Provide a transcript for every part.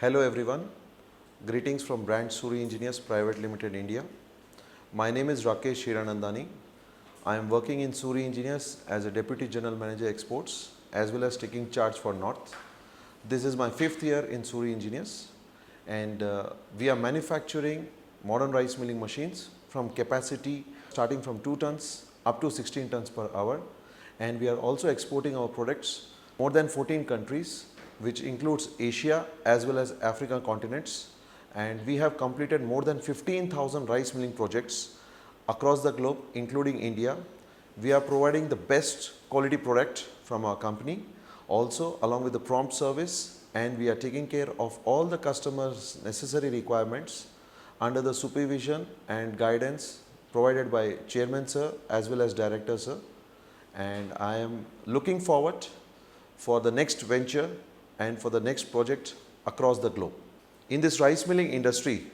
Hello everyone, greetings from Brand Suri Engineers Private Limited India. My name is Rakesh Hiranandani. I am working in Suri Engineers as a Deputy General Manager Exports as well as taking charge for North. This is my 5th year in Suri Engineers and we are manufacturing modern rice milling machines from capacity starting from 2 tons up to 16 tons per hour, and we are also exporting our products more than 14 countries, which includes Asia as well as African continents, and we have completed more than 15,000 rice milling projects across the globe including India. We are providing the best quality product from our company, also along with the prompt service, and we are taking care of all the customers' necessary requirements under the supervision and guidance provided by Chairman Sir as well as Director Sir, and I am looking forward for the next venture and for the next project across the globe. In this rice milling industry,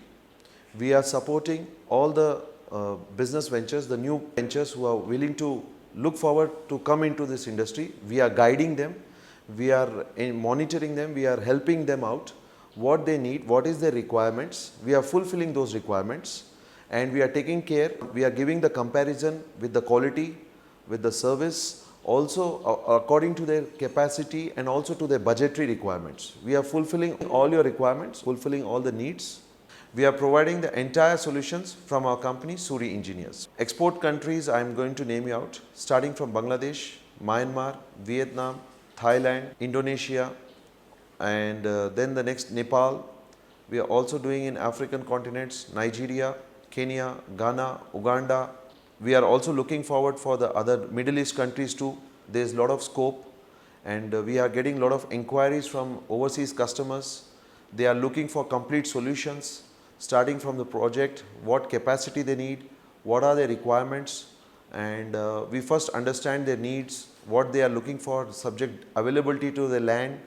we are supporting all the business ventures, the new ventures who are willing to look forward to come into this industry. We are guiding them, we are monitoring them, we are helping them out, what they need, what is their requirements. We are fulfilling those requirements and we are taking care, we are giving the comparison with the quality, with the service, also according to their capacity and also to their budgetary requirements. We are fulfilling all your requirements, fulfilling all the needs. We are providing the entire solutions from our company Suri Engineers. Export countries, I am going to name you out, starting from Bangladesh, Myanmar, Vietnam, Thailand, Indonesia, and then the next Nepal. We are also doing in African continents, Nigeria, Kenya, Ghana, Uganda. We are also looking forward for the other Middle East countries too. There is a lot of scope and we are getting a lot of inquiries from overseas customers. They are looking for complete solutions starting from the project, what capacity they need, what are their requirements, and we first understand their needs, what they are looking for, subject availability to the land,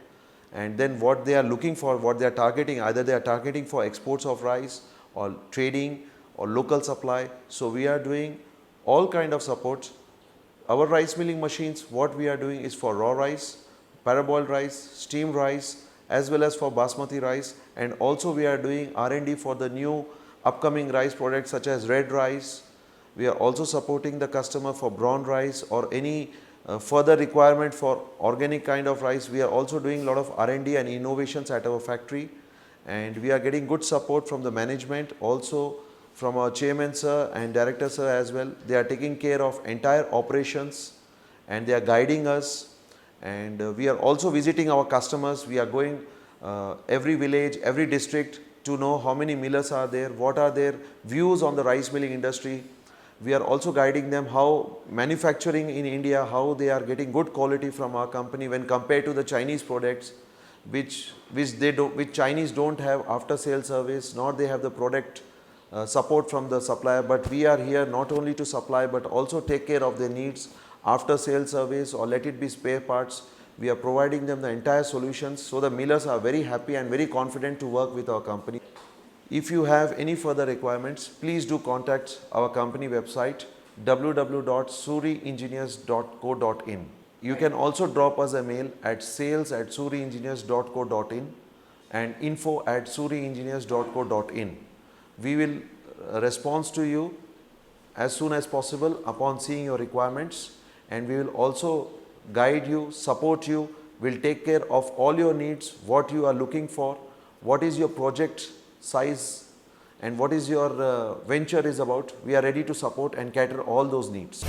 and then what they are looking for, what they are targeting. Either they are targeting for exports of rice or trading or local supply. So we are doing all kind of support. Our rice milling machines, what we are doing is for raw rice, parboiled rice, steamed rice, as well as for basmati rice, and also we are doing R&D for the new upcoming rice products such as red rice. We are also supporting the customer for brown rice or any further requirement for organic kind of rice. We are also doing a lot of R&D and innovations at our factory, and we are getting good support from the management, also from our Chairman Sir and Director Sir as well. They are taking care of entire operations and they are guiding us, and we are also visiting our customers. We are going every village, every district to know how many millers are there, what are their views on the rice milling industry. We are also guiding them how manufacturing in India, how they are getting good quality from our company when compared to the Chinese products, which Chinese don't have after sale service, nor they have the product support from the supplier. But we are here not only to supply but also take care of their needs, after sale service or let it be spare parts. We are providing them the entire solutions, so the millers are very happy and very confident to work with our company. If you have any further requirements, please do contact our company website www.suriengineers.co.in. You can also drop us a mail at sales@suriengineers.co.in and info@suriengineers.co.in. We will respond to you as soon as possible upon seeing your requirements, and we will also guide you, support you, will take care of all your needs, what you are looking for, what is your project size and what is your venture is about. We are ready to support and cater all those needs.